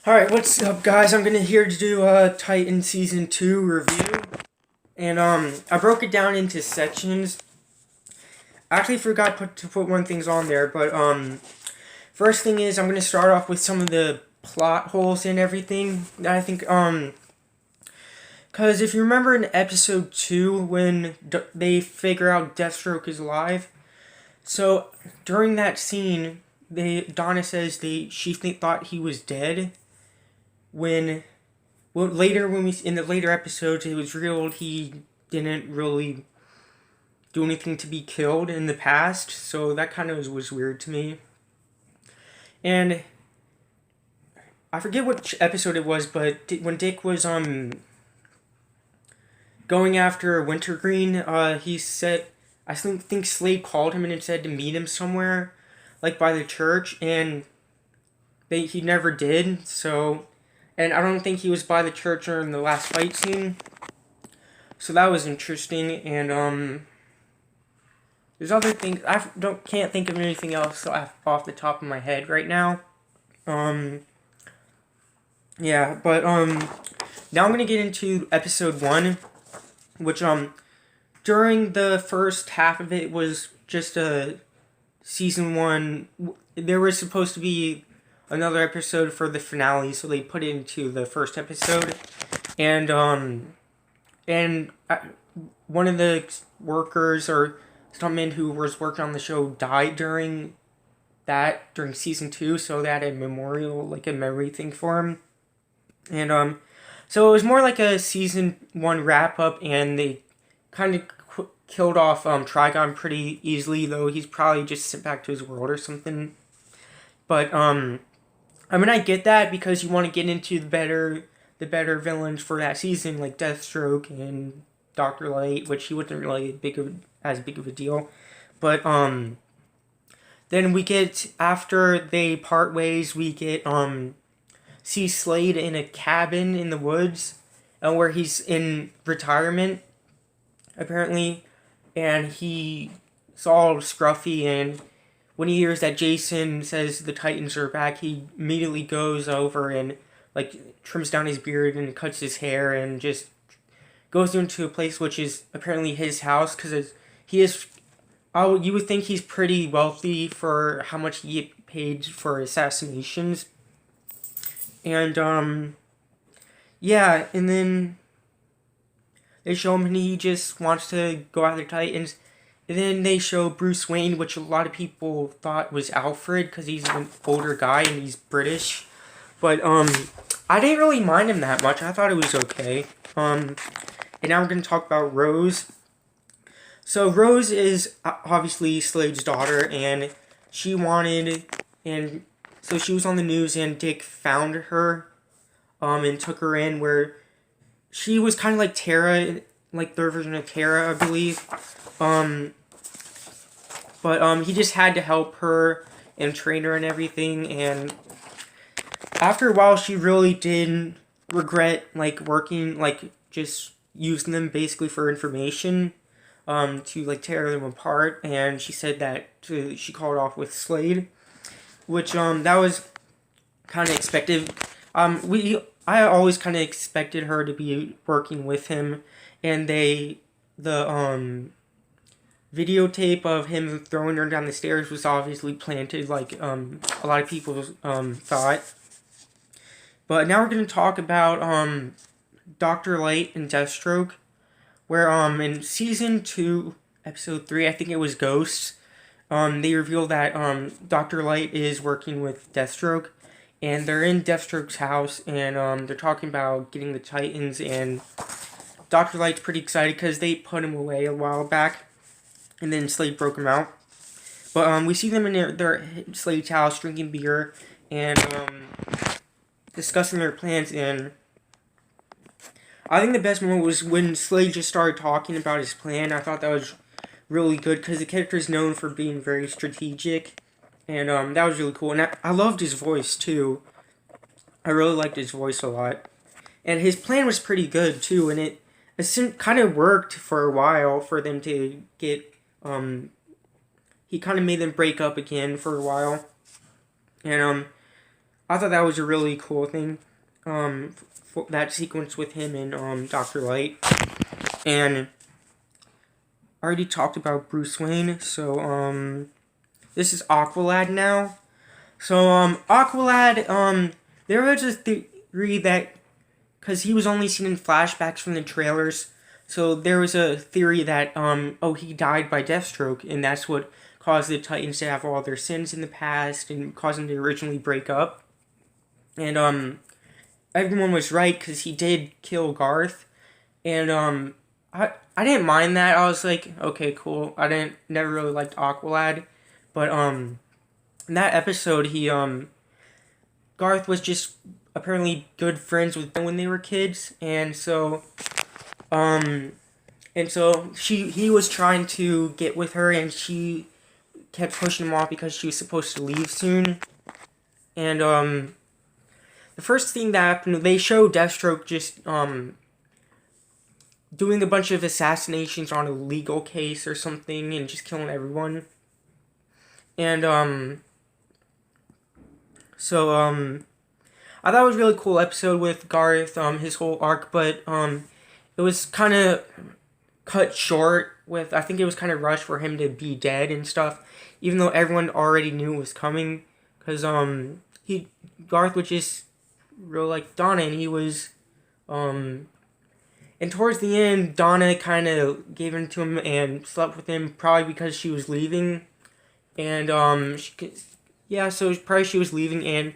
Alright, what's up guys? I'm here to do a Titan Season 2 review. And I broke it down into sections. I actually forgot to put one things on there, but first thing is I'm gonna start off with some of the plot holes and everything that I think cause if you remember in episode 2 when they figure out Deathstroke is alive, so during that scene Donna says she thought he was dead when later when we in the later episodes it was revealed he didn't really do anything to be killed in the past, so that kind of was weird to me. And I forget which episode it was, but when Dick was going after Wintergreen, he said I think Slade called him and said to meet him somewhere, like by the church, and he never did. So, and I don't think he was by the church during the last fight scene. So that was interesting, and there's other things can't think of anything else off the top of my head right now. Yeah, but now I'm gonna get into episode 1, which during the first half of it was just a season 1. There was supposed to be another episode for the finale, so they put it into the first episode, and one of the workers or stuntman who was working on the show died during season 2, so they had a memorial, like a memory thing for him. And so it was more like a season 1 wrap up, and they kind of killed off Trigon pretty easily, though he's probably just sent back to his world or something. But I mean, I get that because you want to get into the better villains for that season, like Deathstroke and Dr. Light, which he wasn't really as big of a deal. But then we get, after they part ways, we get see Slade in a cabin in the woods, where he's in retirement apparently, and he's all scruffy, and when he hears that Jason says the Titans are back, he immediately goes over and like trims down his beard and cuts his hair and just goes into a place which is apparently his house, because he is. Oh, you would think he's pretty wealthy for how much he get paid for assassinations, and yeah, and then they show him and he just wants to go after Titans. And then they show Bruce Wayne, which a lot of people thought was Alfred because he's an older guy and he's British. But I didn't really mind him that much. I thought it was okay. And now we're going to talk about Rose. So Rose is obviously Slade's daughter, and she wanted, and so she was on the news, and Dick found her and took her in, where she was kind of like Tara, like their version of Tara, I believe. But he just had to help her and train her and everything, and after a while she really did regret like working, like just using them basically for information, to like tear them apart, and she said that she called off with Slade, which that was kind of expected. I always kind of expected her to be working with him, and the videotape of him throwing her down the stairs was obviously planted, like a lot of people thought. But now we're going to talk about Dr. Light and Deathstroke, where in season 2, episode 3, I think it was Ghosts, they reveal that Dr. Light is working with Deathstroke, and they're in Deathstroke's house, and they're talking about getting the Titans, and Dr. Light's pretty excited because they put him away a while back, and then Slade broke him out. But we see them in their Slade's house drinking beer and discussing their plans, and I think the best moment was when Slade just started talking about his plan. I thought that was really good because the character is known for being very strategic, and that was really cool. And I loved his voice too. I really liked his voice a lot, and his plan was pretty good too. And it kind of worked for a while for them to get. He kind of made them break up again for a while, and I thought that was a really cool thing. For that sequence with him and Dr. Light. And I already talked about Bruce Wayne, so this is Aqualad now. So Aqualad, there was a theory that because he was only seen in flashbacks from the trailers, so there was a theory that he died by Deathstroke, and that's what caused the Titans to have all their sins in the past and caused them to originally break up. And everyone was right because he did kill Garth, and I didn't mind that. I was like, okay, cool. I never really liked Aqualad, but in that episode, Garth was just apparently good friends with them when they were kids, and so he was trying to get with her, and she kept pushing him off because she was supposed to leave soon. And the first thing that happened, they showed Deathstroke just doing a bunch of assassinations on a legal case or something and just killing everyone. And I thought it was a really cool episode with Garth, his whole arc, but it was kind of cut short with, I think it was kind of rushed for him to be dead and stuff, even though everyone already knew it was coming, because Garth was just real like Donna, and he was, and towards the end, Donna kind of gave in to him and slept with him, probably because she was leaving, and so probably she was leaving, and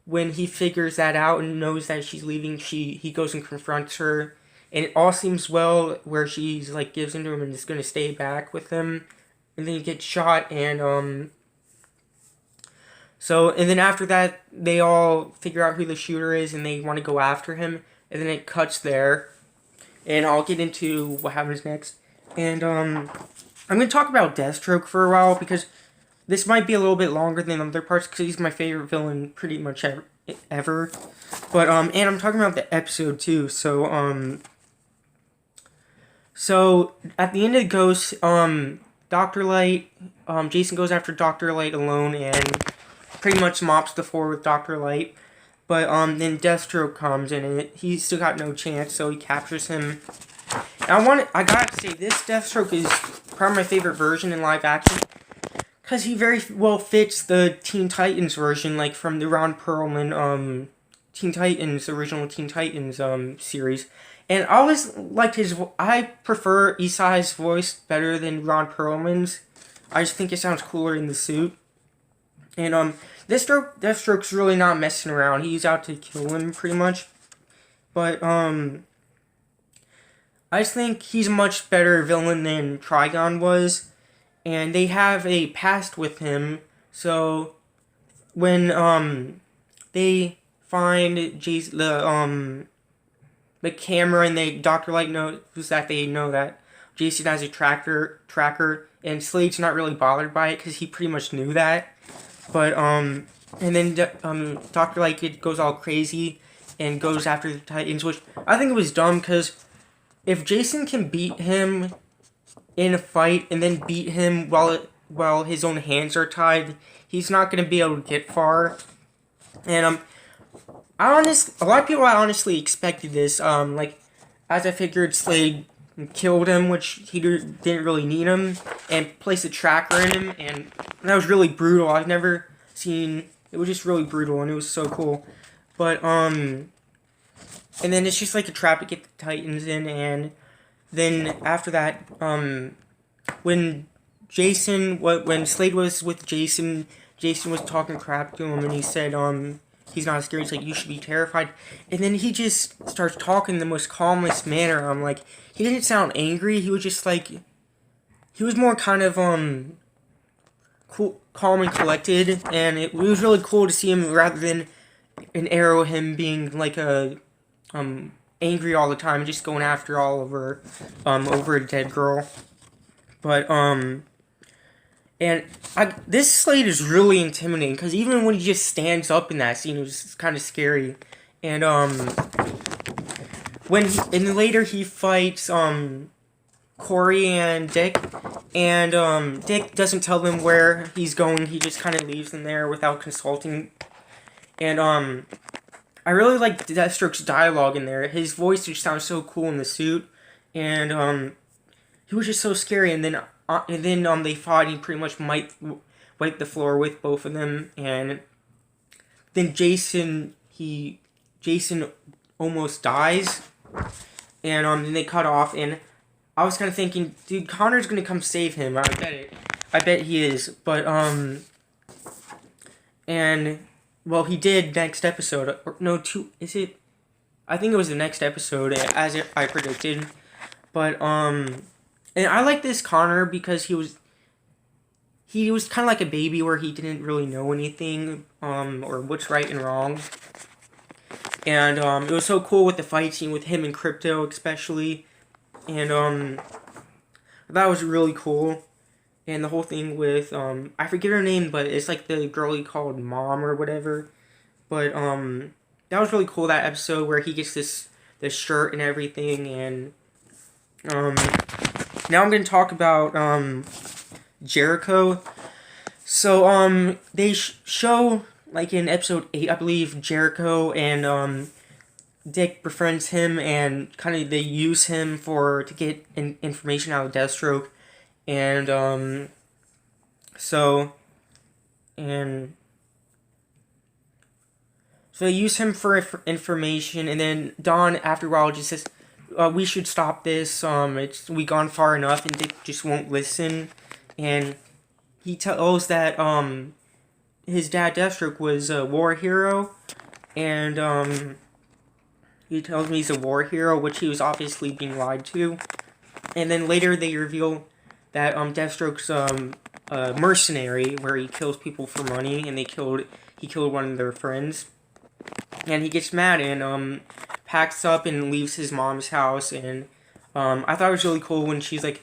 when he figures that out and knows that she's leaving, he goes and confronts her, and it all seems well, where she's like gives into him and is gonna stay back with him, and then he gets shot, and and then after that, they all figure out who the shooter is, and they want to go after him, and then it cuts there, and I'll get into what happens next, and I'm gonna talk about Deathstroke for a while, because this might be a little bit longer than other parts, because he's my favorite villain pretty much ever. But, and I'm talking about the episode, too. So at the end of Ghost, Dr. Light, Jason goes after Dr. Light alone, and pretty much mops the floor with Dr. Light. But, then Deathstroke comes, and he's still got no chance, so he captures him. And I gotta say, this Deathstroke is probably my favorite version in live action, because he very well fits the Teen Titans version, like from the Ron Perlman, original Teen Titans, series. And I always liked I prefer Isai's voice better than Ron Perlman's. I just think it sounds cooler in the suit. And, Deathstroke's really not messing around. He's out to kill him, pretty much. But, I just think he's a much better villain than Trigon was. And they have a past with him, so when they find the camera, and Dr. Light knows that they know that Jason has a tracker, and Slade's not really bothered by it because he pretty much knew that. But and then Dr. Light goes all crazy and goes after the Titans, which I think it was dumb, because if Jason can beat him in a fight and then beat him while his own hands are tied, he's not going to be able to get far. And a lot of people honestly expected this. As I figured, Slade killed him, which he didn't really need him, and placed a tracker in him, and that was really brutal. I've never seen, it was just really brutal, and it was so cool. But and then it's just like a trap to get the Titans in, and then after that, when Slade was with Jason was talking crap to him, and he said, he's not scared. He's like, you should be terrified. And then he just starts talking in the most calmest manner. I'm like, he didn't sound angry. He was just like, he was more kind of, cool, calm and collected. And it was really cool to see him, rather than an Arrow, him being like angry all the time, just going after all over a dead girl. But, this Slade is really intimidating, because even when he just stands up in that scene, it was kind of scary. And, later he fights, Corey and Dick, and, Dick doesn't tell them where he's going, he just kind of leaves them there without consulting. And I really like Deathstroke's dialogue in there. His voice just sounds so cool in the suit, and he was just so scary. And then they fought. And he pretty much wiped the floor with both of them, and then Jason almost dies, and then they cut off. And I was kind of thinking, dude, Connor's gonna come save him. I bet he is. But and well, he did next episode. Or, no, two. Is it? I think it was the next episode, I predicted. But and I like this Connor because he was kind of like a baby where he didn't really know anything or what's right and wrong. And it was so cool with the fight scene with him and Crypto especially. And that was really cool. And the whole thing with I forget her name, but it's like the girl he called Mom or whatever. But that was really cool, that episode where he gets this shirt and everything. And now I'm going to talk about Jericho. So they show, like in episode 8, I believe, Jericho and Dick befriends him, and kind of they use him to get information out of Deathstroke. And so they use him for information, and then Dawn after a while just says, we should stop this, we gone far enough, and Dick just won't listen. And he tells that his dad Deathstroke was a war hero, and he tells me he's a war hero, which he was obviously being lied to. And then later they reveal that Deathstroke's a mercenary, where he kills people for money, and he killed one of their friends. And he gets mad and packs up and leaves his mom's house. And I thought it was really cool when he's like,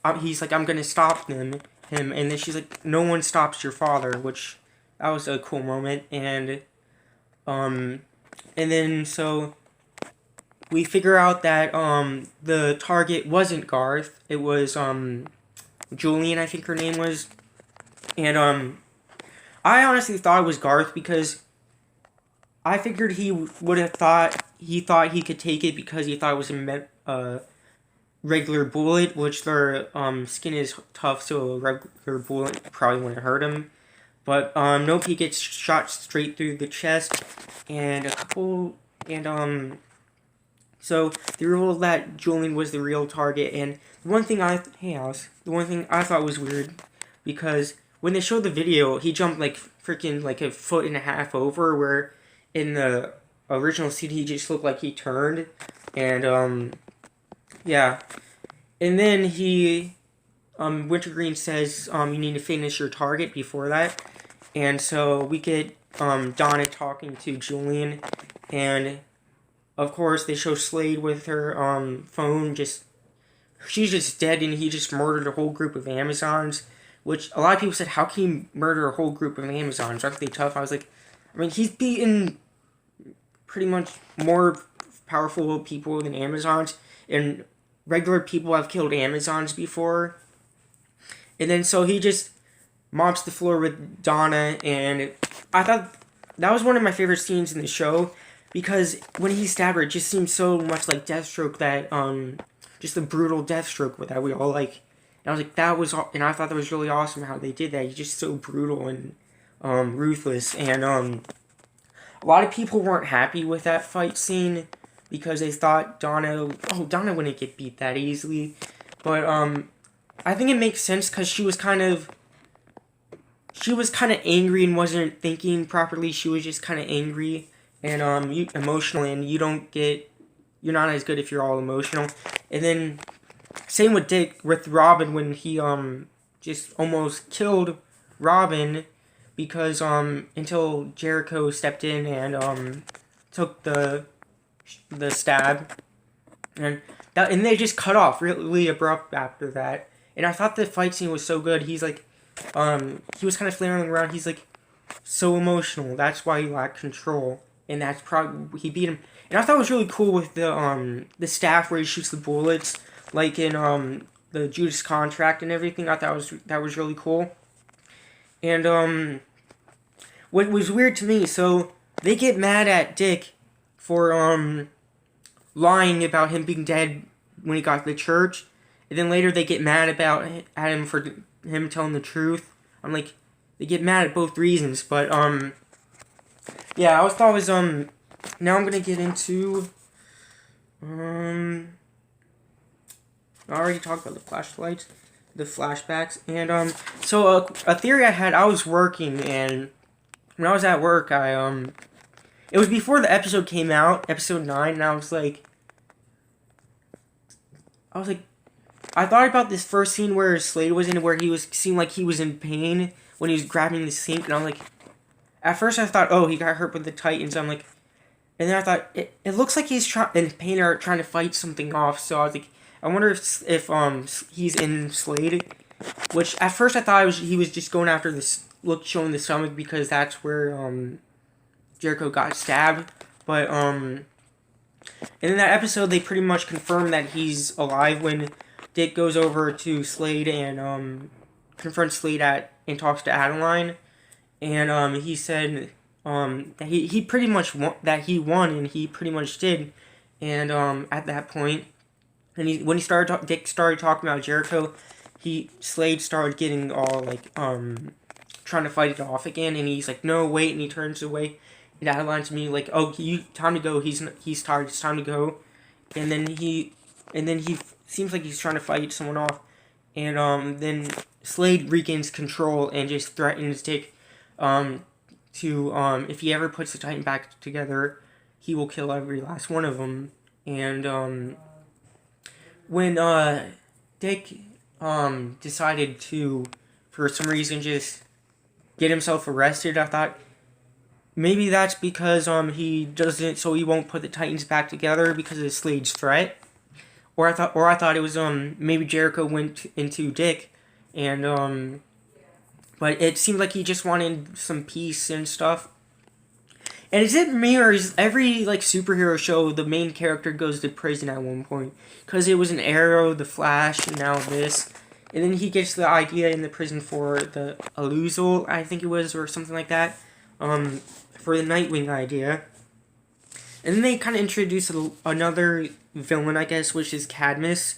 I'm gonna stop him, and then she's like, no one stops your father, which that was a cool moment. And then so we figure out that the target wasn't Garth, it was Julian, I think her name was. And I honestly thought it was Garth because I figured he would have thought he could take it because he thought it was a regular bullet, which their skin is tough, so a regular bullet probably wouldn't hurt him. But nope, he gets shot straight through the chest, and so they revealed that Julian was the real target. And the one thing I thought was weird, because when they showed the video, he jumped like freaking like a foot and a half over, where in the original scene he just looked like he turned. And yeah. And then Wintergreen says you need to finish your target before that. And so we get Donna talking to Julian, and of course they show Slade with her phone, she's just dead, and he just murdered a whole group of Amazons, which a lot of people said, how can you murder a whole group of Amazons? Aren't they tough? I was like, I mean, he's beaten pretty much more powerful people than Amazons, and regular people have killed Amazons before. And then so he just mops the floor with Donna, and I thought that was one of my favorite scenes in the show, because when he stabbed her, it just seemed so much like Deathstroke, that just the brutal Deathstroke that we all like. And I was like, and I thought that was really awesome how they did that. He's just so brutal and ruthless. And a lot of people weren't happy with that fight scene because they thought Donna wouldn't get beat that easily. But I think it makes sense because she was kind of angry and wasn't thinking properly. She was just kind of angry and emotional, and you're not as good if you're all emotional. And then same with Robin, when he just almost killed Robin because until Jericho stepped in and took the stab, and they just cut off really abrupt after that. And I thought the fight scene was so good. He's like, he was kind of flailing around. He's like so emotional. That's why he lacked control, and that's probably he beat him. And I thought it was really cool with the staff where he shoots the bullets, like in the Judas Contract and everything. I thought that was really cool. And what was weird to me, so they get mad at Dick for lying about him being dead when he got to the church, and then later they get mad at him for him telling the truth. I'm like, they get mad at both reasons, but yeah, I always thought it was now I'm gonna get into I already talked about the flashbacks, and so a theory I had. I was working, and when I was at work, it was before the episode came out, episode 9, and I was like, I thought about this first scene where Slade was in, where seemed like he was in pain when he was grabbing the sink, and I'm like, at first I thought, oh, he got hurt with the Titans. I'm like, and then I thought, it looks like he's in pain or trying to fight something off. So I was like, I wonder if he's in Slade, which at first I thought he was just going after this showing the stomach because that's where Jericho got stabbed. But and in that episode they pretty much confirm that he's alive when Dick goes over to Slade and confronts Slade and talks to Adeline, and he said that he pretty much that he won, and he pretty much did, and at that point, and when Dick started talking about Jericho, Slade started getting all like trying to fight it off again, and he's like, no, wait, and he turns away, and Adeline to me like, oh, time to go, he's tired, it's time to go, and then he seems like he's trying to fight someone off, and then Slade regains control and just threatens Dick to if he ever puts the Titan back together, he will kill every last one of them. And when Dick decided to, for some reason, just get himself arrested, I thought maybe that's because he doesn't, so he won't put the Titans back together because of Slade's threat. Or I thought it was maybe Jericho went into Dick, and but it seemed like he just wanted some peace and stuff. And is it me, or is every like superhero show the main character goes to prison at one point? Because it was an Arrow, the Flash, and now this, and then he gets the idea in the prison for the Illuso, I think it was, or something like that, for the Nightwing idea. And then they kind of introduce another villain, I guess, which is Cadmus,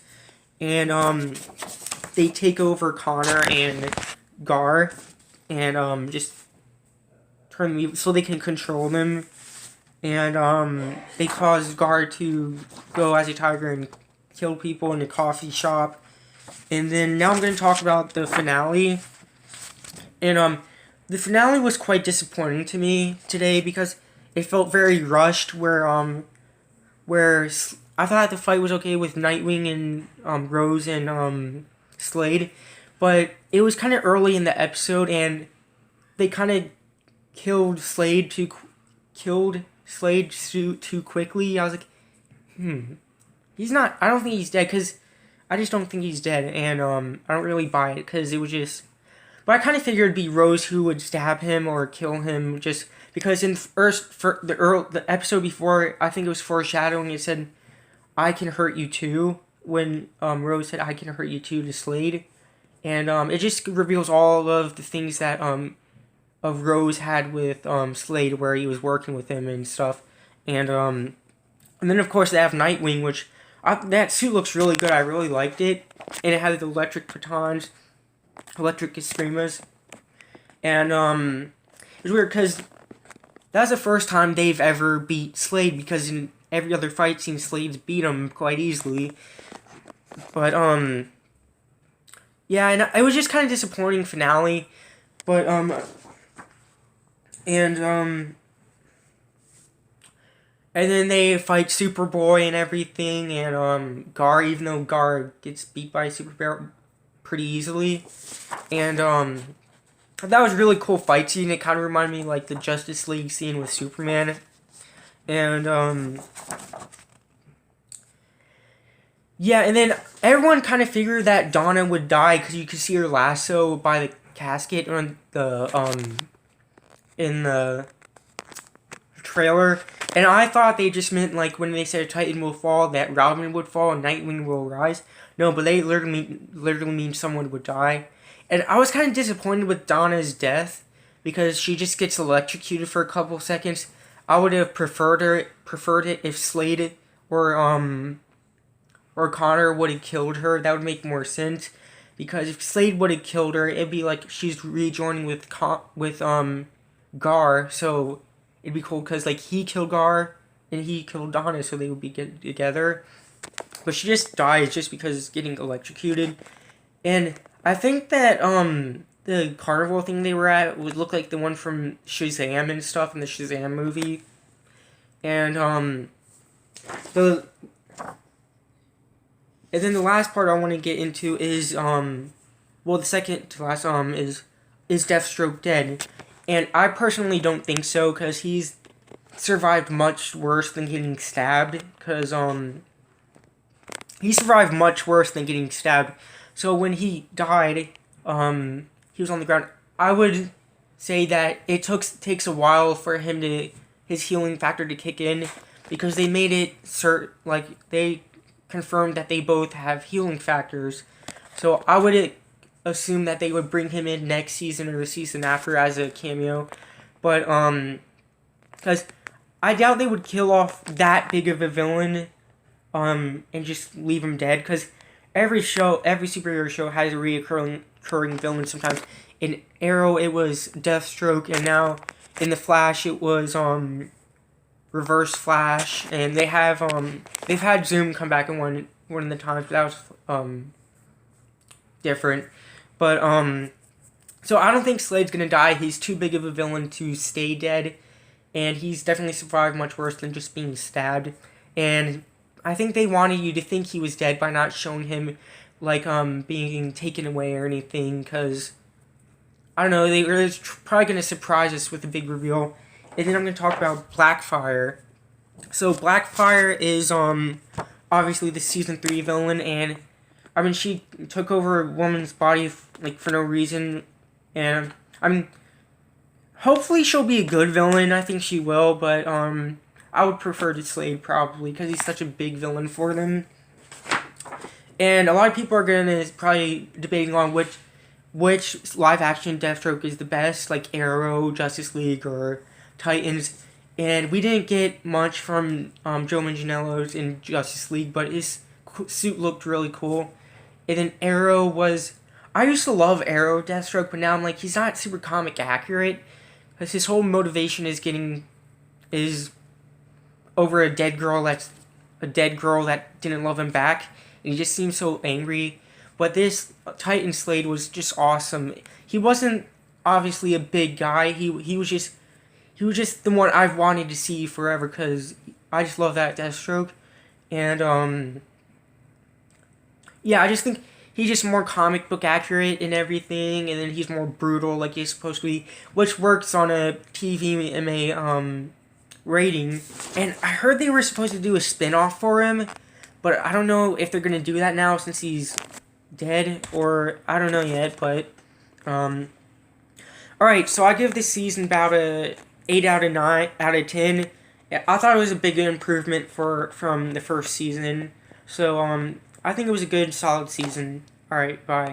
and they take over Connor and Gar, and just turn them so they can control them, and they cause Gar to go as a tiger and kill people in a coffee shop. And then now I'm going to talk about the finale, and the finale was quite disappointing to me today because it felt very rushed. Where I thought the fight was okay with Nightwing and Rose and Slade, but it was kind of early in the episode, and they kind of killed Slade too quickly. I was like, he's not. I don't think he's dead, because I just don't think he's dead, and I don't really buy it because it was just. But I kind of figured it'd be Rose who would stab him or kill him, just because in the episode before, I think it was foreshadowing. It said, "I can hurt you too." When Rose said, "I can hurt you too" to Slade, and it just reveals all of the things that of Rose had with Slade, where he was working with him and stuff, and then of course they have Nightwing, which that suit looks really good. I really liked it, and it had the electric batons, electric Extremas, and it was weird because that's the first time they've ever beat Slade, because in every other fight scene Slade's beat him quite easily. But yeah, and it was just kind of disappointing finale, but and then they fight Superboy and everything, and Gar, even though Gar gets beat by Superboy pretty easily, and that was a really cool fight scene. It kind of reminded me like the Justice League scene with Superman, and yeah, and then everyone kind of figured that Donna would die because you could see her lasso by the casket on the in the trailer, and I thought they just meant like when they said Titan will fall, that Robin would fall and Nightwing will rise. No, but they literally mean someone would die, and I was kind of disappointed with Donna's death because she just gets electrocuted for a couple seconds. I would have preferred it if Slade or Connor would have killed her. That would make more sense. Because if Slade would have killed her, it'd be like she's rejoining with Gar. So it'd be cool because like he killed Gar and he killed Donna, so they would be get together. But she just dies just because getting electrocuted. And I think that the carnival thing they were at would look like the one from Shazam and stuff in the Shazam movie. And the and then the last part I want to get into is well, the second to last is Deathstroke dead? And I personally don't think so, because he's survived much worse than getting stabbed. Because he survived much worse than getting stabbed. So when he died, he was on the ground. I would say that it takes a while for him to his healing factor to kick in, because they made it they confirmed that they both have healing factors. So I would assume that they would bring him in next season or the season after as a cameo. But because I doubt they would kill off that big of a villain and just leave him dead, because every superhero show has a recurring villain. Sometimes in Arrow it was Deathstroke, and now in the Flash it was Reverse Flash, and they've had Zoom come back in one of the times, but that was different. But so I don't think Slade's gonna die. He's too big of a villain to stay dead, and he's definitely survived much worse than just being stabbed. And I think they wanted you to think he was dead by not showing him like being taken away or anything, because I don't know, they were probably gonna surprise us with a big reveal. And then I'm going to talk about Blackfire. So Blackfire is obviously the season 3 villain, and I mean she took over a woman's body for no reason, and I mean hopefully she'll be a good villain. I think she will, but I would prefer to Slade probably, because he's such a big villain for them. And a lot of people are going to probably debating on which live action Deathstroke is the best, like Arrow, Justice League, or Titans. And we didn't get much from Joe Manganiello's in Justice League, but his suit looked really cool. And then Arrow was... I used to love Arrow Deathstroke, but now I'm like, he's not super comic accurate, because his whole motivation is over a dead girl that didn't love him back, and he just seems so angry. But this Titan Slade was just awesome. He wasn't obviously a big guy. He was just the one I've wanted to see forever, because I just love that Deathstroke. And yeah, I just think he's just more comic book accurate and everything, and then he's more brutal like he's supposed to be, which works on a TVMA rating. And I heard they were supposed to do a spin-off for him, but I don't know if they're going to do that now since he's dead, or I don't know yet. But alright, so I give this season about a 8 out of 10. I thought it was a big improvement from the first season. So I think it was a good solid season. Alright, bye.